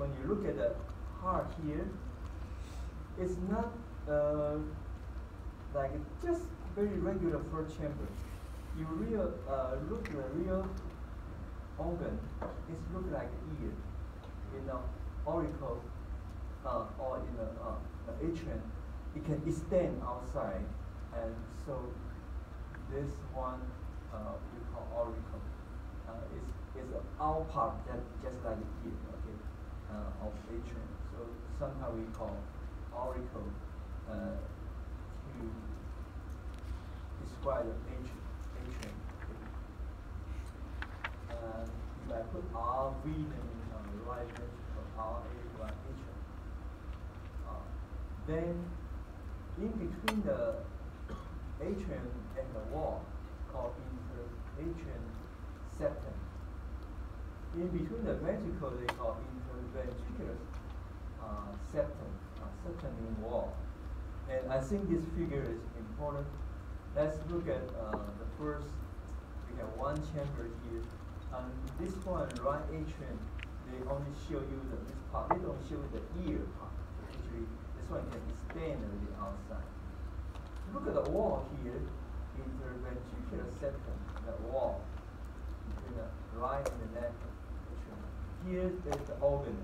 when you look at the heart here, it's not like just very regular third chamber. You look at the real organ, it's look like ear, auricle, or in the atrium. It can extend outside, and so this one we call auricle. Is an out part that just like ear, okay, of atrium. So somehow we call auricle to describe the atrium. Okay. If I put RV, then on the right ventricle, RA atrium. Then in between the atrium and the wall, called interatrium septum. In between the ventricle, they call interventricular septum, septum in wall. And I think this figure is important. Let's look at the first. We have one chamber here. And this one, right atrium, they only show you this part. They don't show you the ear part. Actually, this one can extend a little outside. Look at the wall here, interventricular septum, the wall between the right and the left atrium. Here is the organ,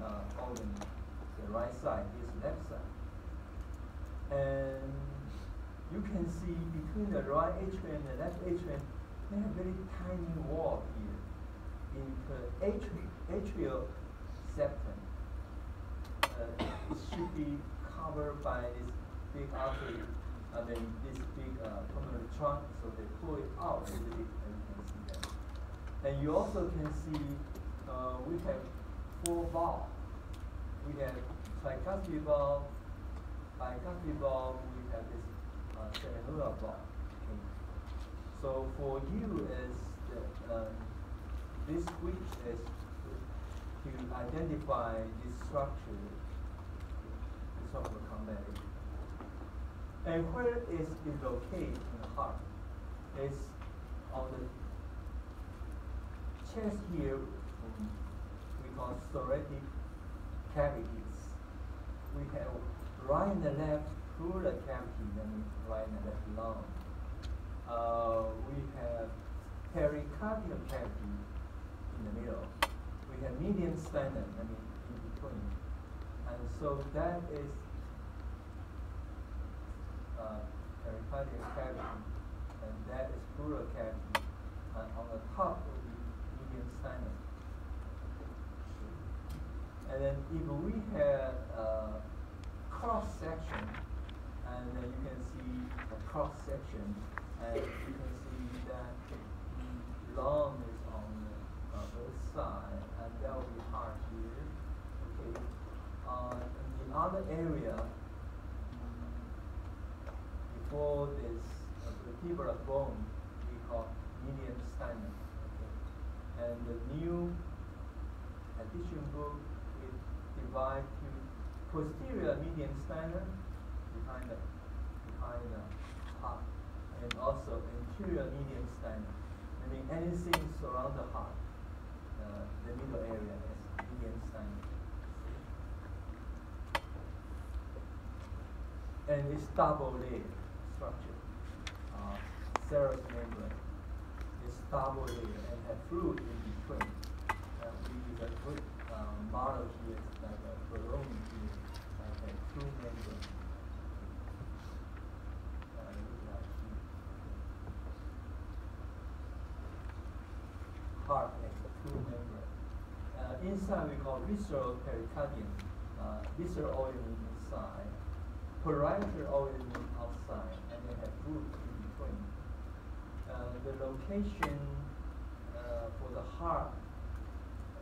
the right side, here's the left side. And you can see between the right atrium and the left atrium, they have very tiny wall here. Atrial septum. It should be covered by this big artery, this big pulmonary trunk, so they pull it out a little bit, and you can see that. And you also can see we have 4 valves. We have tricuspid valve, bicuspid valve, we have this semilunar valve. Okay. So for you, this switch is to identify this structure, this sort of combination. And where is it located in the heart? It's on the chest here, we call thoracic cavities. We have right and the left pleural cavity, that means right and the left lung. We have pericardial cavity in the middle. We have median sternum, in between. And so that is pericardial cavity, and that is pleural cavity. And on the top will be median sternum. And then if we have cross section, and then you can see a cross section, and you can see that the lung is on the other side, and that will be heart here. Okay. In the other area, before this vertebral bone, we call median sternum. Okay. And the new addition book is divided to posterior median sternum behind the heart, and also anterior median sternum. Anything surround the heart, the middle area is median sternum. And it's double layer structure, serous membrane. It's double layer and have fluid in between. We use a good model here, like a balloon here, like a true membrane. Heart has a true membrane. Inside we call visceral pericardium, visceral organ inside, parietal organ outside, and they have fluid in between. The location for the heart,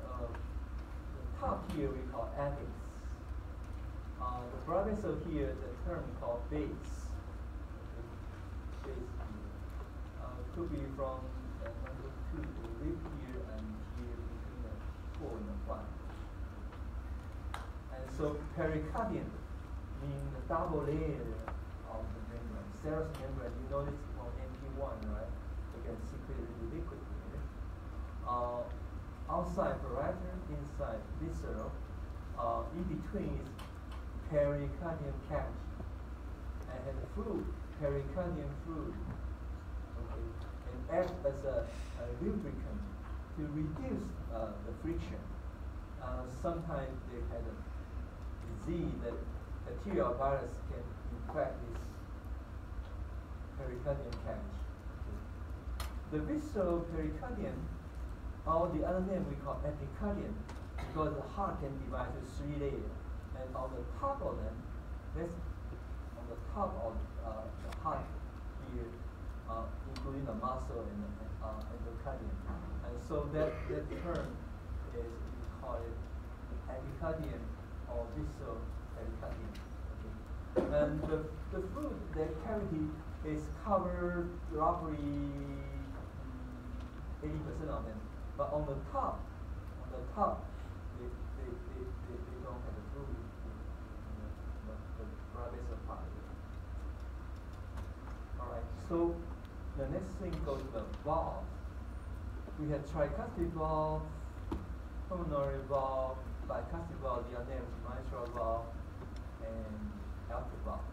the top here we call apex. The blood vessel here, the term called base. Okay. Base here. Could be from number 2 to live here and here between the 4 and the 5. And so pericardium means the double layer of the membrane. Serous membrane, you notice on MP1, right? You can secrete a little liquid here. Outside parietal, inside visceral. in between is pericardium cavity, and the fluid, pericardium fluid, okay, and act as a lubricant to reduce the friction. Sometimes they had a disease that bacterial virus can infect this pericardium cavity. Okay. The visceral pericardium, or the other name we call epicardium, because the heart can divide to 3 layers, and on the top of them, that's on the top of the heart here, including the muscle and the endocardium, and so that term is, we call it epicardium or visceral pericardium. Okay. And the fluid, the cavity is covered roughly 80% of them, but on the top, they don't have the fluid in the blood vessel part. All right. So the next thing goes to the valve. We have tricuspid valve, pulmonary valve, bicuspid valve, the other name is mitral valve, and aortic valve.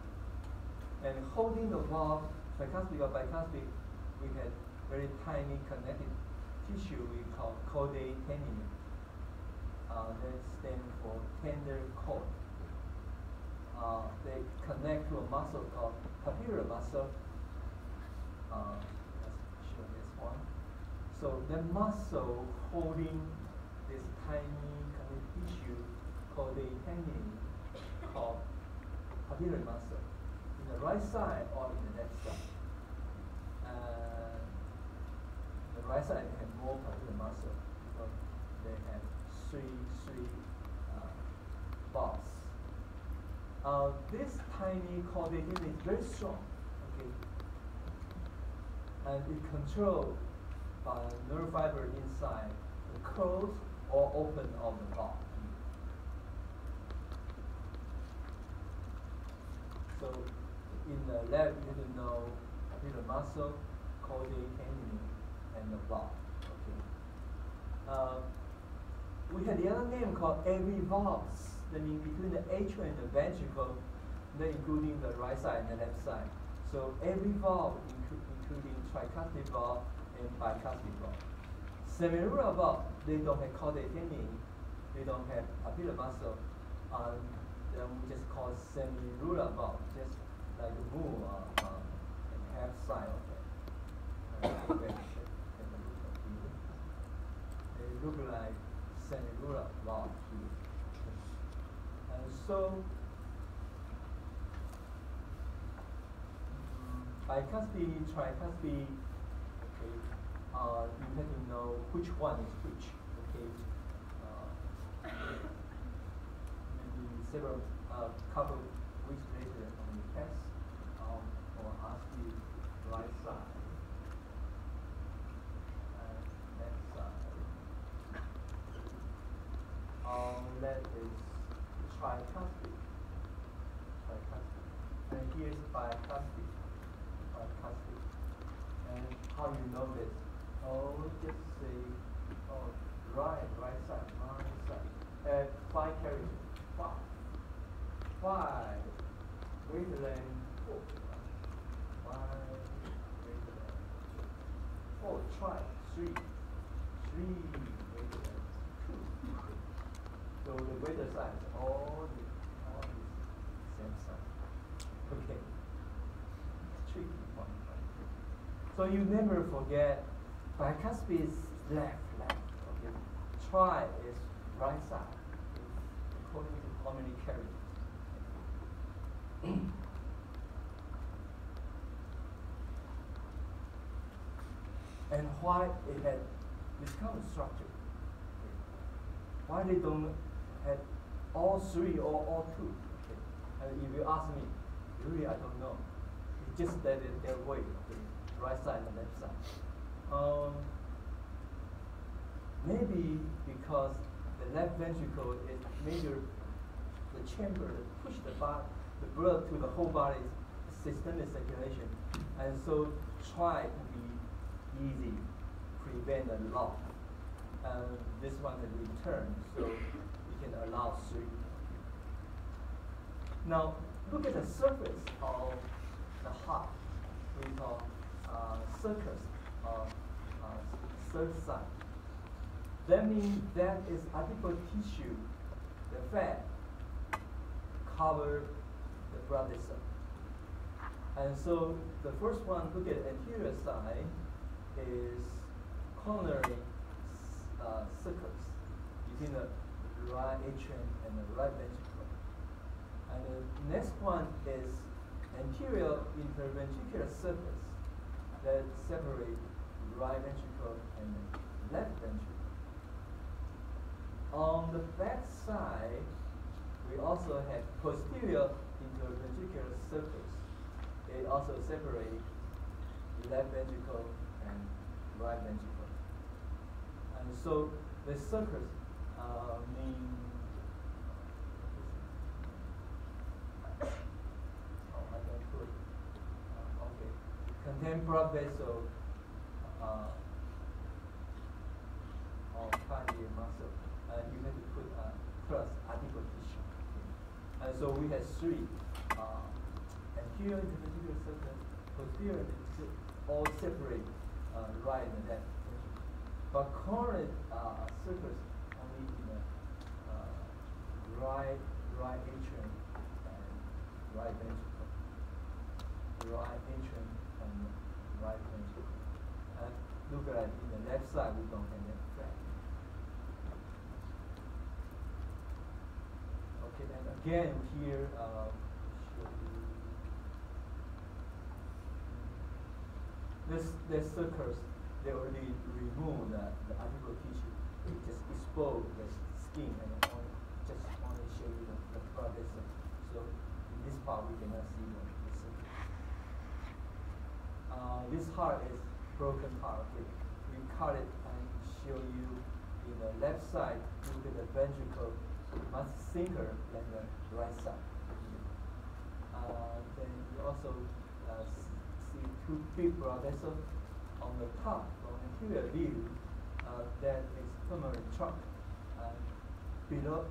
And holding the valve, tricuspid or bicuspid, we had very tiny connective tissue we call chordae tendineum. That stands for tender cord. They connect to a muscle called papillary muscle. Let's show this one. So the muscle holding this tiny connective tissue called the tendon, called papillary muscle, in the right side or in the left side. The right side have more papillary muscle because they have three valves. This tiny chordae tendon is very strong, okay, and it controlled by nerve fiber inside the close or open of the valve. So in the left, you need to know papillary muscle, chordae tendineum, and the valve. Okay. We had the other name called AV valves. That means between the atrium and the ventricle, including the right side and the left side. So AV valve, including tricuspid valve and bicuspid valve. Semilunar valve, they don't have chordae tendineum, they don't have papillary muscle. Then we just call semilunar valve, just like the moon and half side of it. They look like semilunar valve here. And so bicuspid, tricuspid, okay, you have to know which one is which, okay. Maybe several, couple weeks later on the test, or ask you right side and left side. That is tricuspid. And here's bicuspid. And how you know this? Just say, right side, right side. 5 characters. 5. Greater than 4. 5 greater than 4. Try 3. 3 greater than 2. So the greater side is all this same side. Okay. Tricky one. So you never forget bicuspid is left. Okay. Tri is right side, according to how many characters. And why it had this kind of structure? Okay. Why they don't have all 3 or all 2? Okay. And if you ask me, really I don't know. It's just that their way, okay. Right side and left side. Maybe because the left ventricle is measure the chamber that push the blood to the whole body, systemic circulation, and so try to be easy, prevent a lot. And this one can return, so we can allow about 3. Now, look at the surface of the heart. We call circus or third side. That means that is adipose tissue, the fat, cover the blood vessel. And so the first one, look at the anterior side, is coronary circus between the right atrium and the right ventricle. And the next one is anterior interventricular surface that separate right ventricle and left ventricle. On the back side, we also have posterior interventricular surface. It also separates left ventricle and right ventricle. And so the circus mean I can put okay. Contain blood vessel or cardiac muscle. You have to put plus adipose tissue. And so we have 3 anterior interventricular surface, posterior all separate right and left. But coronary circus only in the right atrium and right ventricle. Right atrium and right ventricle. And look at in the left side, we don't have that fat. Okay, and again here, show you this circus. They already removed the adipose tissue. They just expose the skin and just only show you the blood vessel. So in this part we cannot see the circus. This heart is broken heart. Okay. We cut it and show you in the left side. Look at the ventricle much thinner than the right side. Then you also see 2 big blood vessels. On the top, from anterior view, that is pulmonary trunk. Below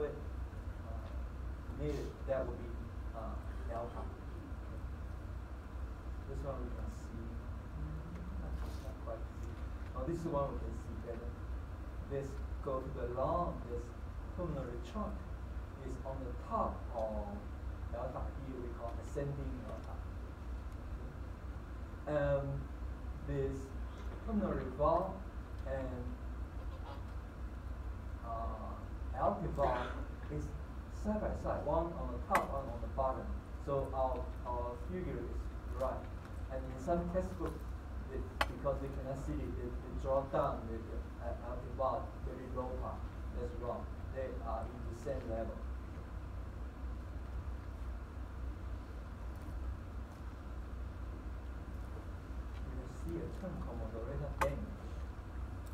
it, near it, that will be alpha. This one we can see. Not quite see. Oh, this one we can see better. This go to the lung. This pulmonary trunk is on the top of alpha. Here we call ascending alpha. This pulmonary valve and aortic valve is side by side, one on the top, one on the bottom. So our figure is right. And in some textbooks, because they cannot see it, they draw down the aortic valve very low part. That's wrong. They are in the same level. See a term called moderator damage.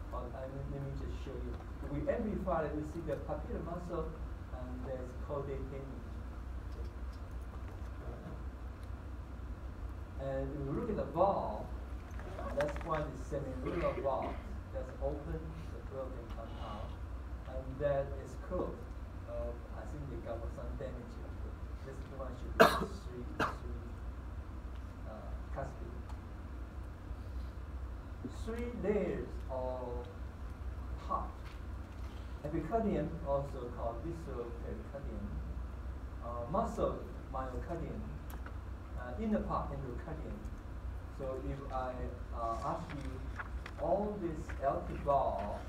Let me just show you. If we amplify it, we see the papilla muscle and there's caudate damage. And if we look at the valve, that's one is semilunar valve. That's open, the blood can come out. And that is closed. I think they got some damage. This one should be 3 cuspid. 3 layers of heart. Epicardium, also called visceral pericardium. Muscle, myocardium. Inner part, endocardium. So if I ask you all this aortic valve,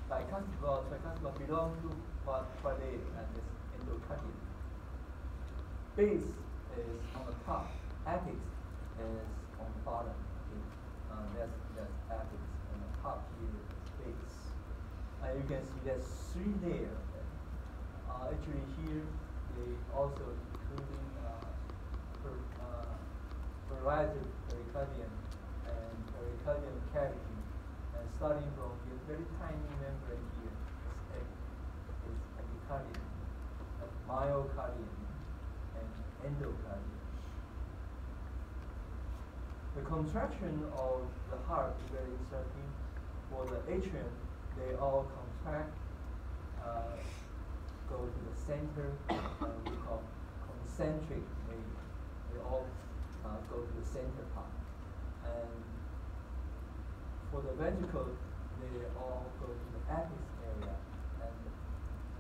bicuspid valve, tricuspid belong to what they and this endocardium. Base is on the top, apex is on the bottom. That's apex, and the top here is base. And you can see there's 3 layers. Actually here they also including variegated pericardium and pericardium cavity, and starting from the very tiny membrane here is epicardium, myocardium, and endocardium. The contraction of the heart is very interesting. For the atrium, they all contract. track go to the center, we call concentric. They all go to the center part. And for the ventricle, they all go to the apex area, and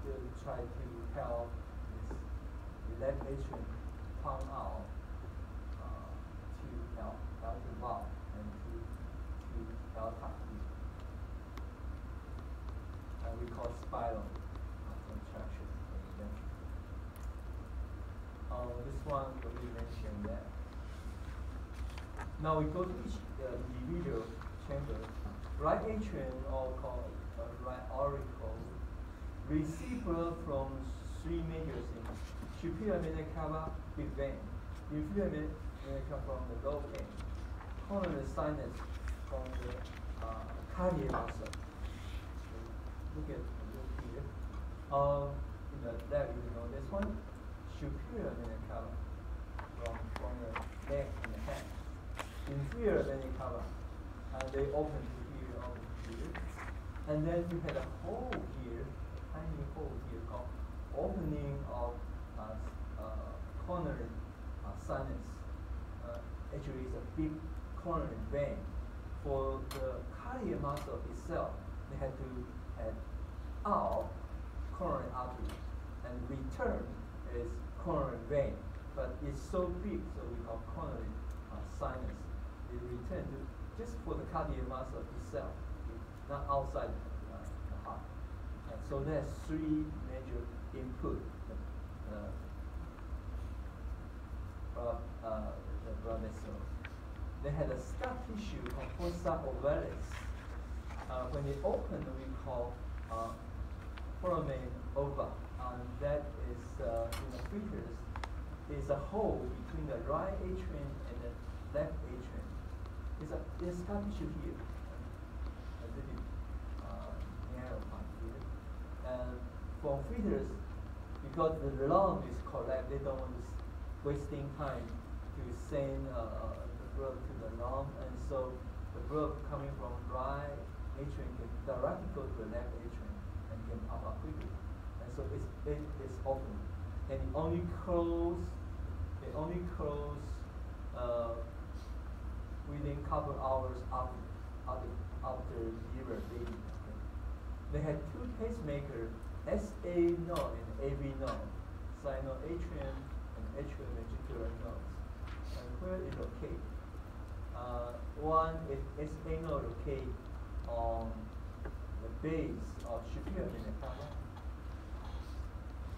they try to help this left atrium pump out to L2 valve and to delta E. And we call spiral contraction for the ventricle. This one we mentioned that. Now we go to each individual chamber. Right atrium, or called right auricle, receive blood from three major things: superior vena cava, big vein; inferior vena cava from the low vein; coronary sinus from the cardiac muscle. Look here. In the left, you know this one, superior vena cava from the neck and the head. Inferior vena cava, and they open to here, open to here. And then you had a hole here, tiny hole here called opening of coronary sinus. Actually, it's a big coronary vein. For the cardiac muscle itself, they had to add out coronary artery, and return is coronary vein. But it's so big, so we call coronary sinus. It return to just for the cardiac muscle itself, not outside the heart. And so there's three major input. The blood vessel. They had a scar tissue of fossa ovalis. When it opened, we call foramen ova. That is in the fetus is a hole between the right atrium and the left atrium. It's a scar tissue here, a little narrow part here. And for fetus, because the lung is collapsed, they don't want to wasting time to send the blood to the lung, and so the blood coming from right atrium can directly go to the left atrium and can pump up quickly. And so it's open, and it only close within couple hours after liver bleeding. Okay. They had two pacemakers, SA node and AV node, sinoatrium and atrioventricular nodes. And where it located? One is SA node located on the base of superior vena cava,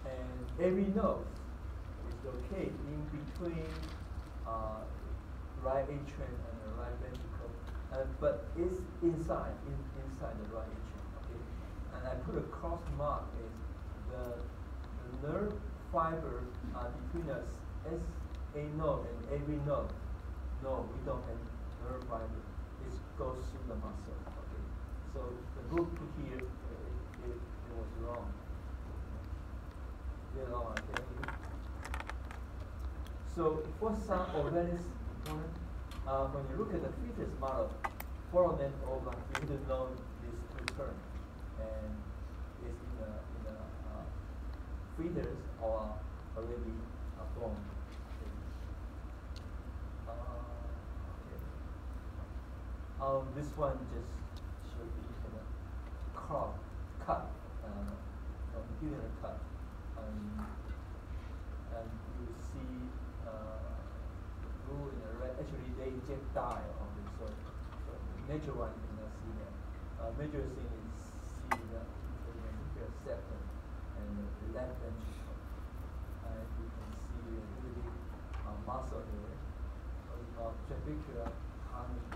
and AV node is located in between right atrium and the right ventricle, but it's inside the right atrium. Okay, and I put a cross mark is the nerve fiber between the SA node and AV node. No, we don't have nerve fiber. It goes through the muscle. Okay, so the book put here it was wrong. Okay. So fossa ovalis component. When you look at the fetus model, foramen ova, you need to know these two terms, and it's in the fetus or already born. Okay. This one just should be cut, giving a cut, and you see. Blue and the red, actually they inject dye on it, so the major one you cannot see that. Major thing is see the ventricular septum and the left ventricle. And you can see a little bit muscle here, what we call trabecular harmony.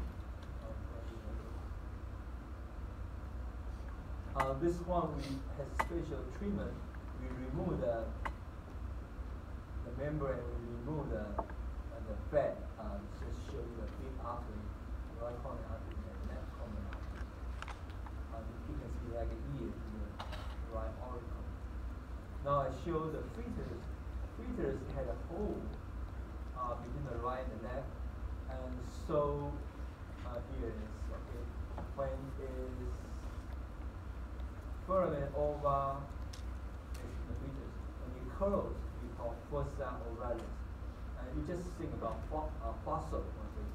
This one we have special treatment. We remove the membrane, we remove the fat, just show you a big artery, right coronary artery and left coronary artery. You can see like an ear to the right auricle. Now I show the fetus. Fetus had a hole between the right and the left, and so here it is. Okay, when is foramen ova is in the medius. When it curls, we call fossa oralis. And you just think about fossil, okay?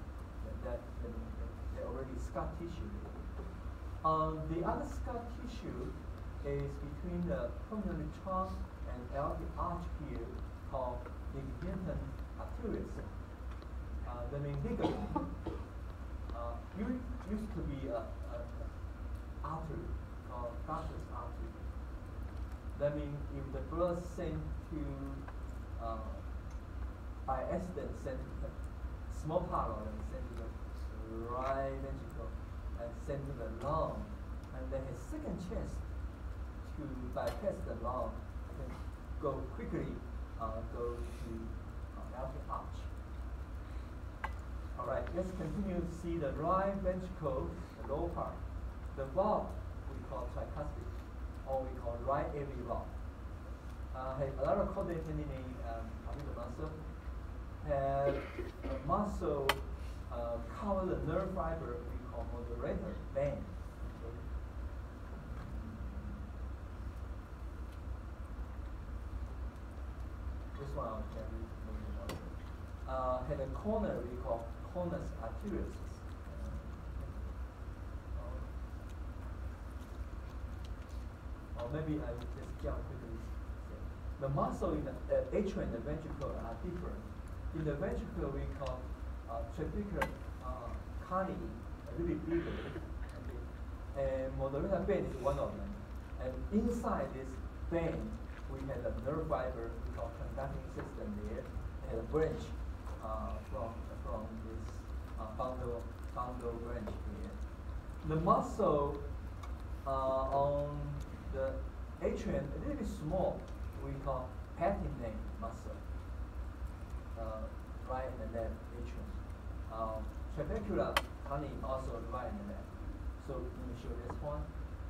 They already scar tissue. The other scar tissue is between the pulmonary trunk and aortic arch here, called ligamentum arterius. The main ligament used to be a artery called Gaucher's artery. That means if the blood sent to by accident sent to the small part of it, sent to the right ventricle and sent to the lung, and then his second chance to bypass the lung and go quickly go to aortic arch. All right, let's continue to see the right ventricle, the lower part. The valve we call tricuspid, or we call right AV valve. Has a lot of coordinating in the muscle. Have a muscle cover the nerve fiber we call moderator band. Okay. This one I'll tell you maybe about. Had a corner we call conus arterius. Or maybe I will just jump quickly. The muscle in the atrium and the ventricle are different. In the ventricle, we call trabecular carni, a little bit bigger. Okay. And moderator band is one of them. And inside this band, we have a nerve fiber we call conducting system there, and a branch from this bundle branch here. The muscle on the atrium a little bit small. We call patinate muscle, right in the left atrium. Trabecular honey also right in the left. So let me show this one.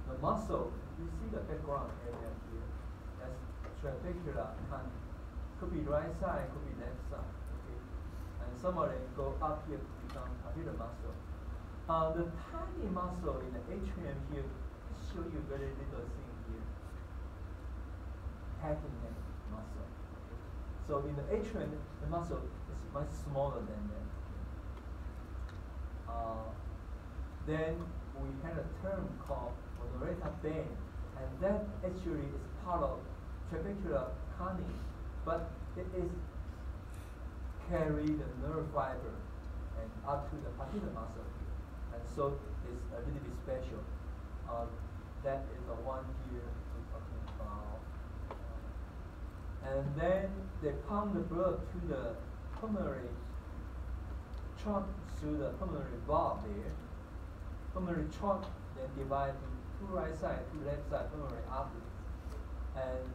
The muscle, you see the background area here. That's trabecular honey. Could be right side, could be left side. Okay. And some of them go up here to become papilla muscle. The tiny muscle in the atrium here, I'll show you very little thing here. Patinate muscle. Okay. So in the atrium, the muscle is much smaller than that. Then we had a term called moderator band, and that actually is part of trabecular carni, but it is carry the nerve fiber and up to the papilla muscle here, and so it's a little bit special. That is the one here we're talking about. And then they pump the blood to the pulmonary trunk through the pulmonary valve there. Pulmonary trunk then divided to two right side, two left side pulmonary arteries. And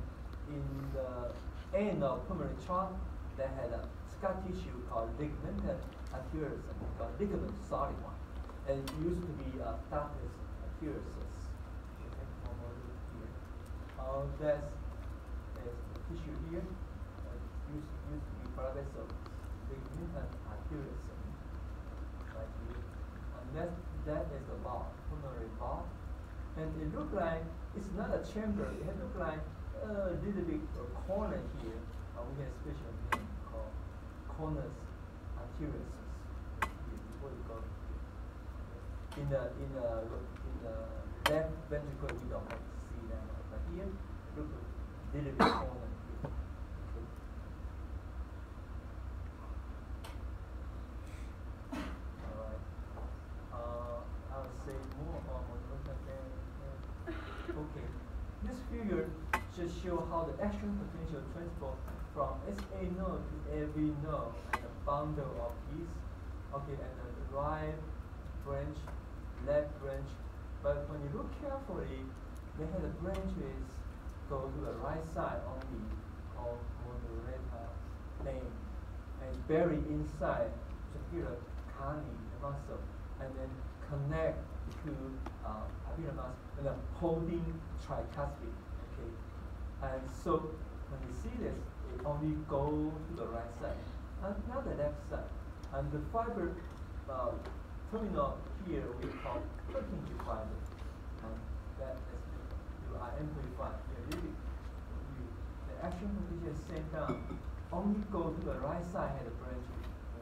in the end of pulmonary trunk, they had a scar tissue called ligamentum arterius, called ligament solid one. And it used to be ductus arterius. Okay, one more look here. That's the tissue here. Used to be blood vessel, ligamentum arterius, right here. And that is the valve, pulmonary valve. And it looked like it's not a chamber. It looked like a little bit corner here. We have a special name called conus arterius. Before you go here. In the left ventricle, we don't have to see that, but here it looks a little bit corner here. Okay. All right. I will say more about moderator band. Okay. This figure just show how the action potential transport from SA node to AV node and a bundle of these. Okay, and the right branch, left branch. But when you look carefully, they have the branches go to the right side only, called moderator band, and bury inside trabecular carni muscle, and then connect to papilla muscle and the holding tricuspid. Okay, and so when you see this, it only go to the right side and not the left side. And the fiber terminal here we call Purkinje fiber, and that is amplify. The action potential sent down only go to the right side of the branch of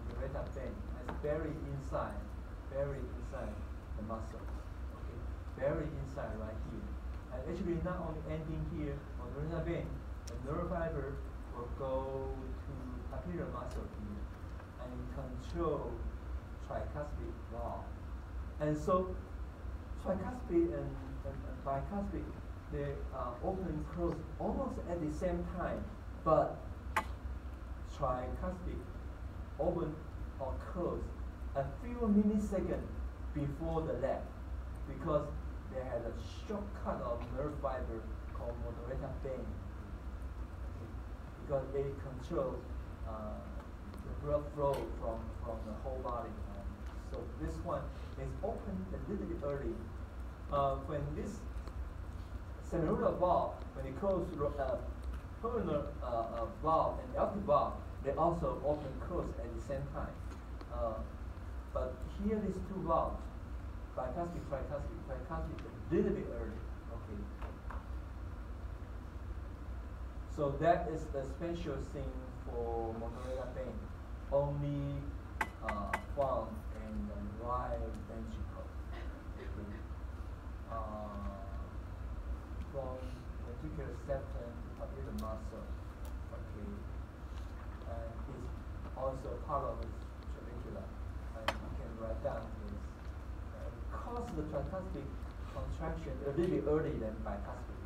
the reta band. It's buried inside the muscle. Okay, buried inside right here. And actually not only ending here on the reta band, the nerve fiber will go to papillary muscle here and control tricuspid valve. And so tricuspid and bicuspid, they open and close almost at the same time, but tricuspid open or close a few milliseconds before the left, because they had a shortcut of nerve fiber called moderator band, because they control the blood flow from the whole body. So this one is open a little bit early. When this semilunar valve, when it close pulmonary valve and LP valve, they also open close at the same time. But here these two valves, bicuspid, tricuspid, a little bit early. Okay. So that is the special thing for moderator pain. Only found in the right ventricle. Okay. From ventricular septum to papillary muscle. Okay. And it's also part of the trabecula. And you can write down this. Cause the tricuspid contraction a little bit early than bicuspid.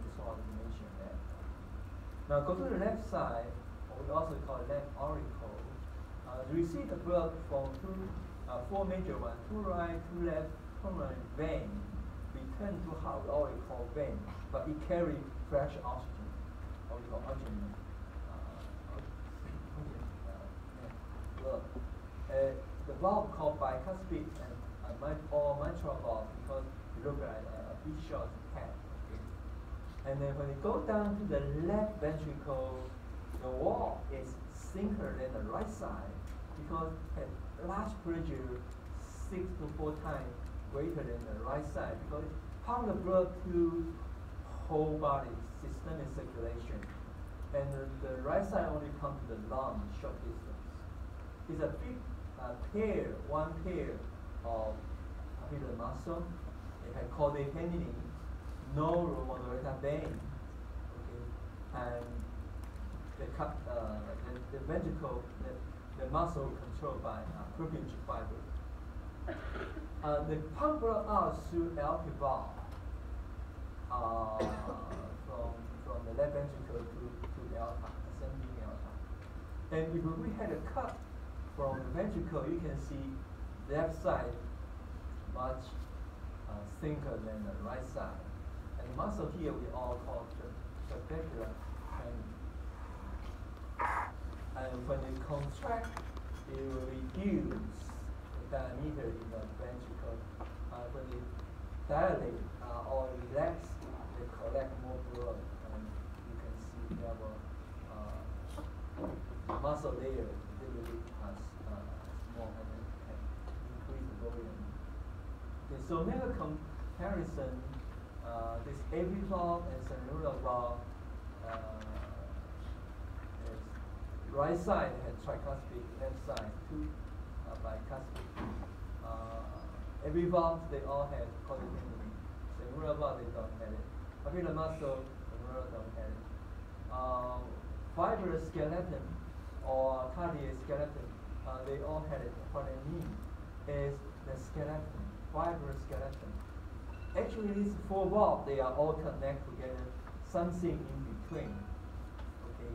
Just want to mention that. Now go to the left side, or we also call it left auricle. You receive the blood from four major ones, two right, two left, pulmonary vein. We turn to how we always call vein, but it carries fresh oxygen, or we call oxygen. Blood. The valve called bicuspid and mitral valve, because it looks like a big shot head. Okay? And then when it goes down to the left ventricle, the wall is thinner than the right side, because at large pressure 6 to 4 times greater than the right side, because it pumps the blood to whole body, systemic circulation. And the right side only pumps to the lung, short distance. It's a big one pair of papillary muscle. They have caudate-pending, no moderator vein. Okay, and the ventricle, the muscle controlled by Purkinje fiber. They pump blood out through LP valve from the left ventricle to the aorta, ascending aorta. And if we had a cut from the ventricle, you can see left side much thinner than the right side. And the muscle here we all call trabecular training. And when it contract, it will reduce the diameter in the ventricle. When it dilate or relax, they collect more blood. And you can see we have a muscle layer literally small and can increase the volume. Okay, so make a comparison. This AV valve and semilunar valve. Right side had tricuspid, left side two bicuspid. Every valve they all had caudate-pending. Semilunar valve they don't have it. Papillary muscle, semilunar don't have it. Fibrous skeleton or cardiac skeleton, they all had it. What I mean is the skeleton, fibrous skeleton. Actually, these four valves, they are all connected together, something in between. Okay,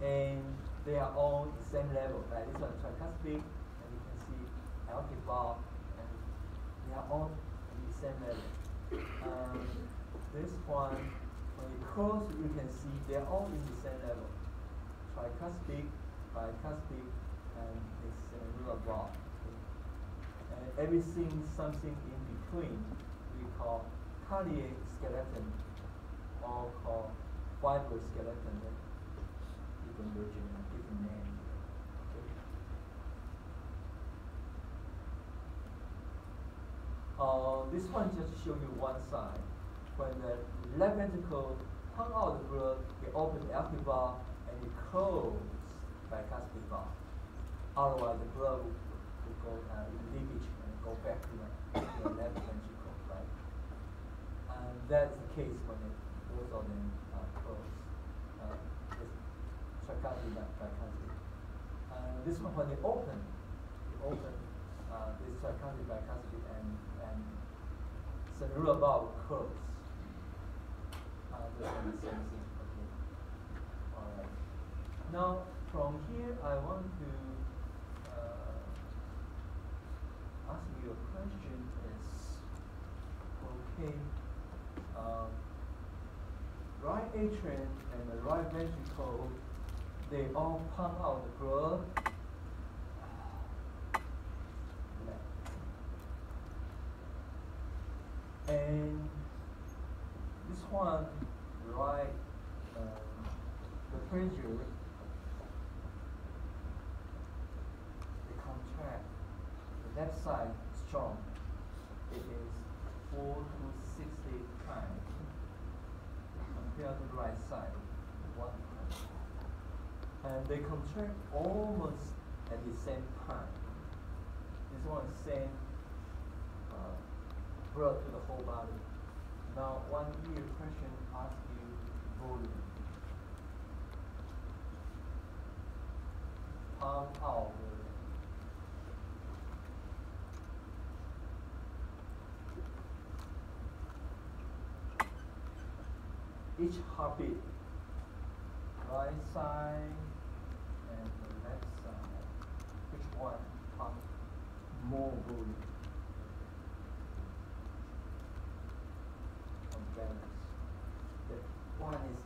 and they are all the same level. Like this one, tricuspid, and you can see LP valve, and they are all at the same level. This one, when you close, you can see they are all in the same level. Tricuspid, bicuspid, and this semilunar valve. Okay. And everything, something in between, we call cardiac skeleton, or called fibrous skeleton. Different version, different name. Okay. This one just show you one side. When the left ventricle pump out the blood, it opens the aortic valve and it closes bicuspid valve. Otherwise, the blood will go leakage and go back to the left ventricle, right? And that's the case when both of them close. This tricuspid bicuspid. This one when they open this tricuspid bicuspid and cerebral valve close. This one is the same thing. Okay. All right. Now from here, I want to ask you a question. Is okay. Right atrium and the right ventricle, they all pump out the blood. And this one, right, the pressure, they contract. The left side strong. It is 4 to 60 times compared to the right side, 1 time. And they contract almost at the same time. This one send blood to the whole body. Now, one year question asks you volume. Pump out. Each heartbeat, right side and the left side, which one pumps more volume? Balance. The one is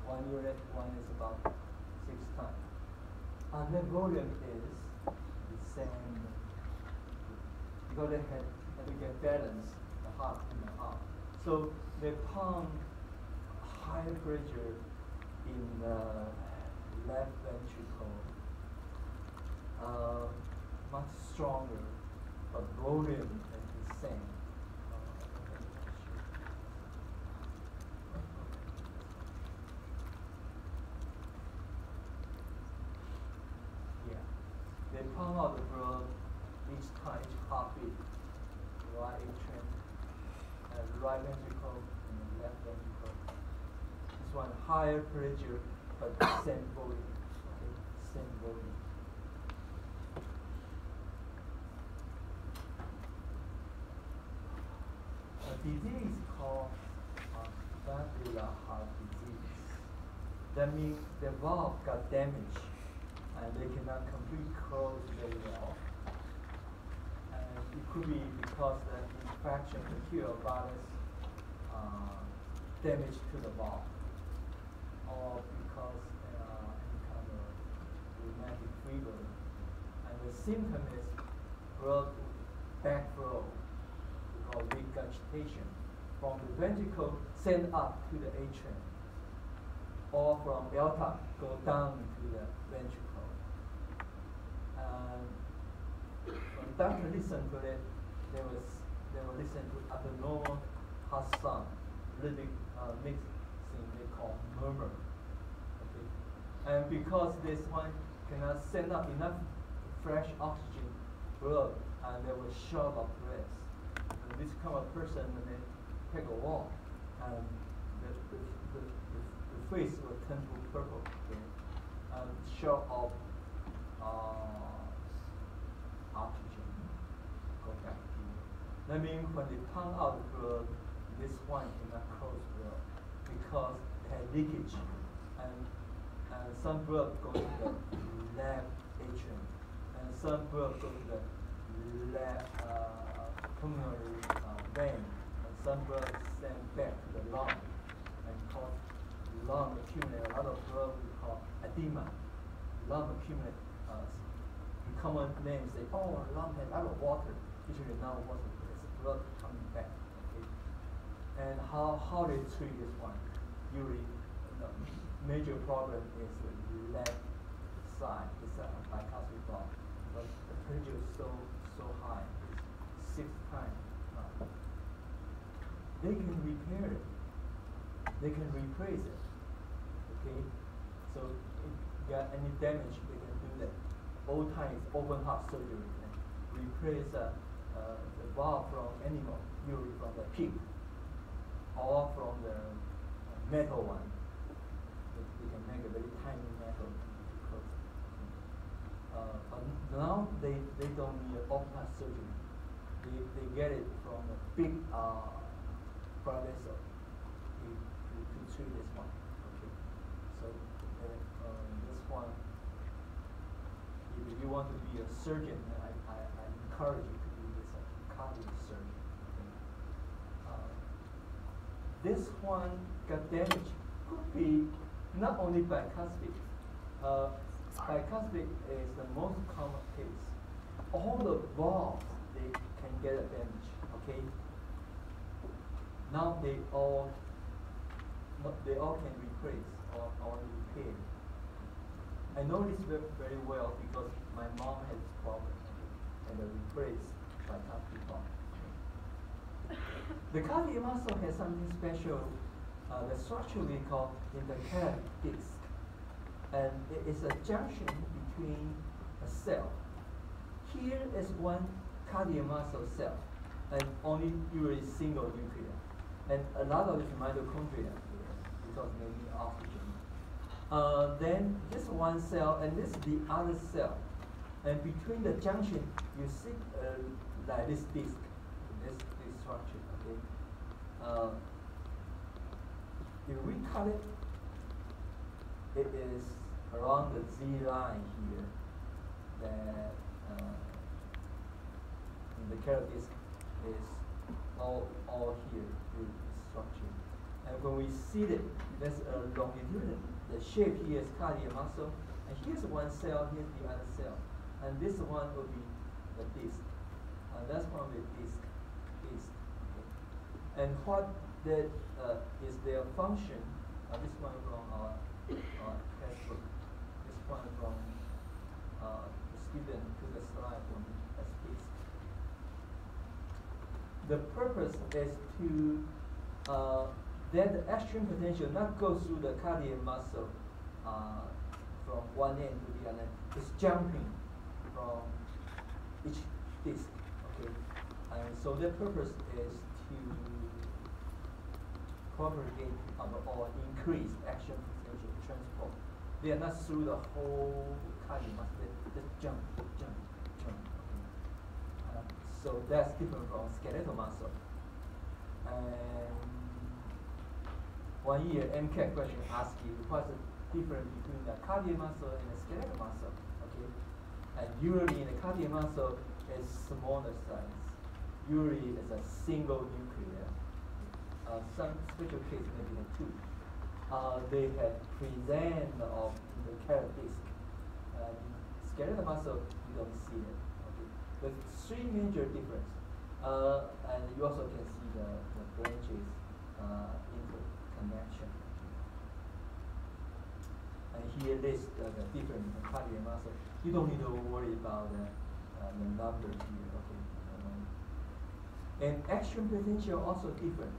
1 unit, one is about 6 times. And the volume is the same because they had to get balance the heart in the heart. So they pump high pressure in the left ventricle, much stronger, but volume is the same. They pump out the blood each time, each heartbeat, right atrium, right ventricle, and the left ventricle. This one higher pressure, but same volume. Okay, same volume. A disease called valvular heart disease. That means the valve got damaged. And they cannot completely close very well. And it could be because the infection occurred virus damage to the valve, or because any kind of rheumatic fever. And the symptom is blood backflow, we call regurgitation, from the ventricle sent up to the atrium, or from aorta go down to the ventricle. When doctor listened to it, they will listen to abnormal heart sound, really mixed thing they call murmur. Okay, and because this one cannot send up enough fresh oxygen blood, and they will short of breath. And this kind of person, when they take a walk, and the face will turn to purple, okay, and short of oxygen, go back to you. That means when they pump out the blood, this one cannot close blood because they have leakage, and some blood goes to the left atrium, and some blood goes to the left pulmonary vein, and some blood sent back to the lung and cause lung accumulate a lot of blood we call edema. Lung accumulate. In common names say, oh, lung has a lot of water. Usually not water, it's blood coming back. Okay? And how they treat this one? Usually, the major problem is the left side. It's a bicuspid valve, but the pressure is so high, it's 6 times, they can repair it. They can replace it. Okay, so if you got any damage, they can do that. All times open heart surgery and replace the valve from animal, usually from the pig, or from the metal one. They can make a very tiny metal close. But now they don't need open heart surgery. They get it from a big blood vessel to treat this one. Okay, so this one, if you want to be a surgeon, I encourage you to be this cardiac surgeon. Okay? This one got damaged. Could be not only bicuspid. Bicuspid is the most common case. All the valves they can get a damage. Okay. Now they all can replace or repair. I know this very well because my mom had this problem and they replaced bicuspid valve. The cardiac muscle has something special. The structure we call intercalated disc, and it is a junction between a cell. Here is one cardiac muscle cell, and only usually single nucleus, and a lot of mitochondria here because they need oxygen. Then this one cell, and this is the other cell, and between the junction you see like this disc, this structure. Okay. If we cut it, it is around the Z line here that the cardiac disc is all here, this structure. And when we see it, there's a longitudinal. The shape here is cardiac muscle, and here's one cell, here's the other cell. And this one will be the disc. And that's one with disc. Okay. And what that is their function. This one from our textbook. This one from the student to the slide from as disc. The purpose is to that the extreme potential not go through the cardiac muscle from one end to the other. It's jumping from each disc. Okay, and so the purpose is to propagate or increase action potential transport. They are not through the whole cardiac muscle. They just jump. Okay. So that's different from skeletal muscle. And 1 year MCAT question asks you what's the difference between the cardiac muscle and the skeletal muscle. Okay, and usually in the cardiac muscle is smaller size. Usually it's a single nucleus. Some special case maybe have 2. They have present of the cardiac disc. Skeletal muscle you don't see it. Okay, there's 3 major differences, and you also can see the branches interconnection. And here lists the different cardiac muscle. You don't need to worry about the number here. Okay. And action potential also different.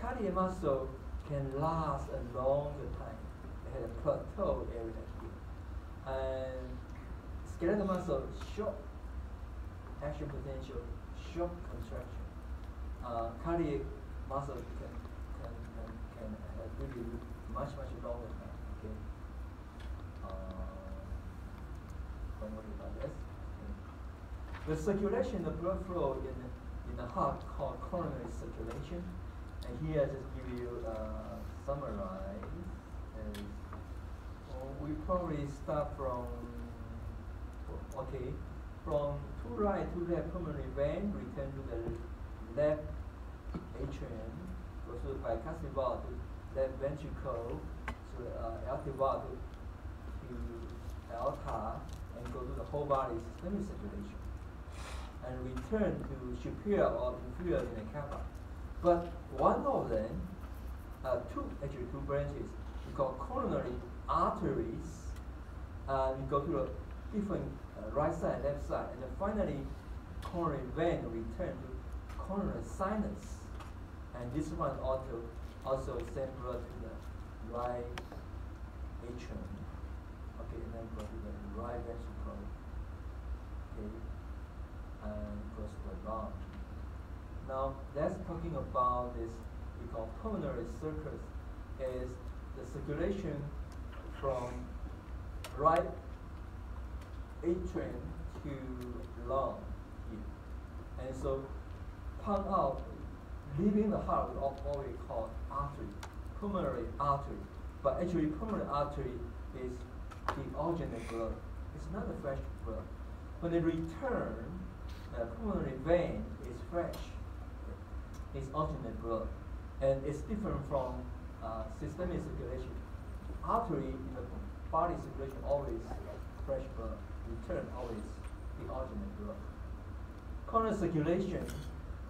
Cardiac muscle can last a longer time. It has a plateau area here. And skeletal muscle, short action potential, short contraction. Cardiac muscle can have really much longer time. Okay. Don't worry about this. Okay. The circulation, the blood flow in the heart called coronary circulation. And here I just give you summarize. We probably start from to right to left pulmonary vein, return to the left atrium, go to the bicuspid valve to left ventricle, to aortic valve to aorta, and go to the whole body systemic circulation, and return to superior or inferior vena cava. But one of them, two branches, we call coronary arteries. We go to the different right side, left side, and then finally coronary vein return to coronary sinus, and this one also send blood to the right atrium. Okay, and then go to the right ventricle. Okay, and goes to the lung. Now that's talking about this we call pulmonary circuit, is the circulation from right atrium to lung here. And so pump out, leaving the heart, we always call artery, pulmonary artery. But actually pulmonary artery is the oxygenated blood. It's not a fresh blood. When they return, the pulmonary vein is fresh. It's oxygenated blood. And it's different from systemic circulation. Artery in the body circulation always fresh blood. Return always the oxygenated blood. Coronary circulation,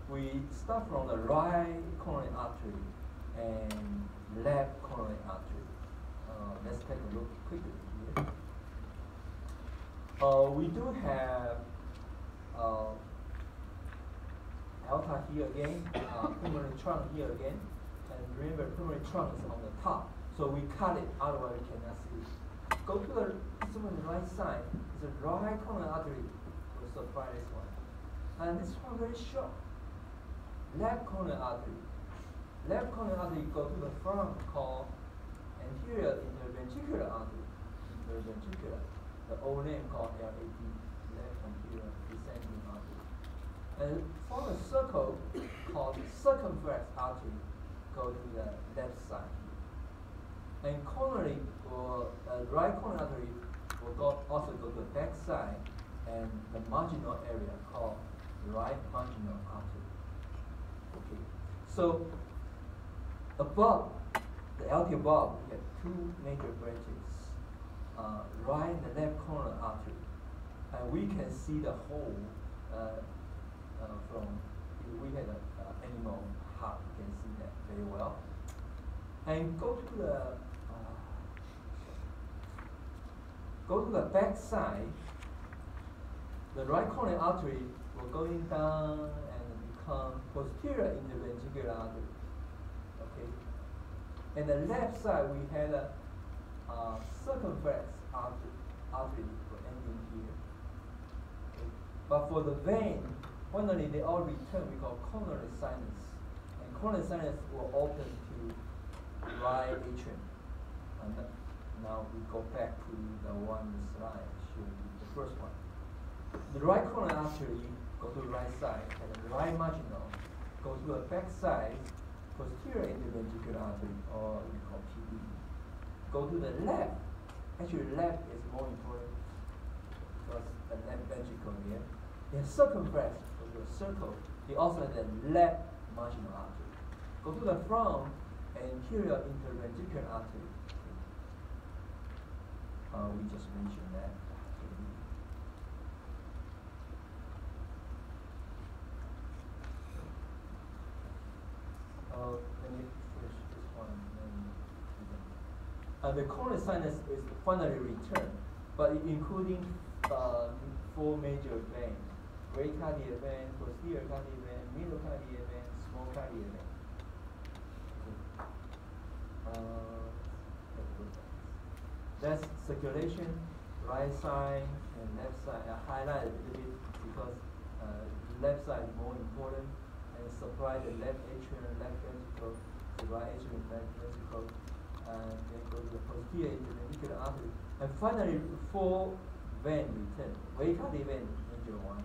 we start from the right coronary artery and left coronary artery. Let's take a look quickly here. We do have aorta here again, pulmonary trunk here again, and remember pulmonary trunk is on the top, so we cut it, otherwise we cannot see it. Go to the right side, the right coronary artery will supply this one, and this one very short. Left coronary artery. Left coronary artery go to the front called anterior interventricular artery. Interventricular. The old name called LAD, left anterior descending artery. And from a circle called circumflex artery go to the left side. And coronary or right coronary artery will also go to the back side and the marginal area called right marginal artery. Okay. So above the LT above, we have two major branches, right and left coronary artery, and we can see the whole from if we had an animal heart, you can see that very well. And go to the back side. The right coronary artery will going down and become posterior interventricular artery. Okay. And the left side we had a circumflex artery for ending here. Okay. But for the vein, finally they all return, we call coronary sinus. And coronary sinus will open to right atrium. And now we go back to the one slide showing you the first one. The right coronary artery go to the right side, and the right marginal go to the back side, posterior interventricular artery, or we call PD. Go to the left. Actually, left is more important because the left ventricle here. In circumflex, go to a circle. They also have the left marginal artery. Go to the front, anterior interventricular artery. We just mentioned that. Let me finish this one. The coronary sinus is finally returned, but including four major veins: great cardiac vein, posterior cardiac vein, middle cardiac vein, small cardiac vein. That's circulation, right side and left side. I highlight a little bit because left side is more important, and supply the left atrium, left ventricle, the right atrium, left ventricle, and then go to the posterior interventricular artery. And finally, four vein return: right cardiac vein, major one;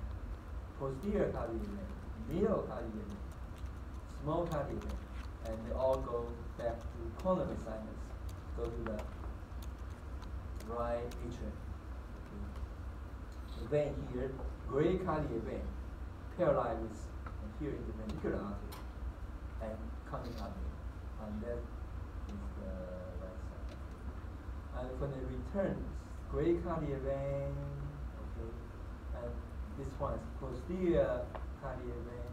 posterior cardiac vein; middle cardiac vein; small cardiac vein, and they all go back to coronary sinus. Go to the right atrium. Okay. The vein here, gray cardiac vein, parallel with anterior interventricular artery, and coming up here. And that is the right side. And when it returns, gray cardiac vein, okay, and this one is posterior cardiac vein,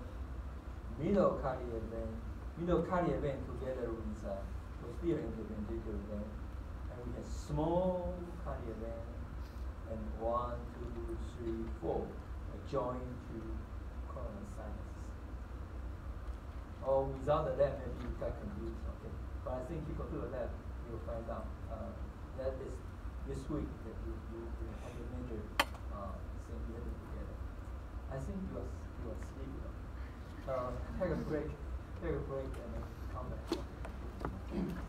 middle cardiac vein, middle cardiac vein together with posterior interventricular vein. And we have small cardiac vein, and 1, 2, 3, 4, a join to coronal sinus. Or without the lab, maybe you got confused, okay? But I think if you go to the lab, you'll find out that is this week that you have a major thing you have to together. I think you are sleepy. Take a break and then come back.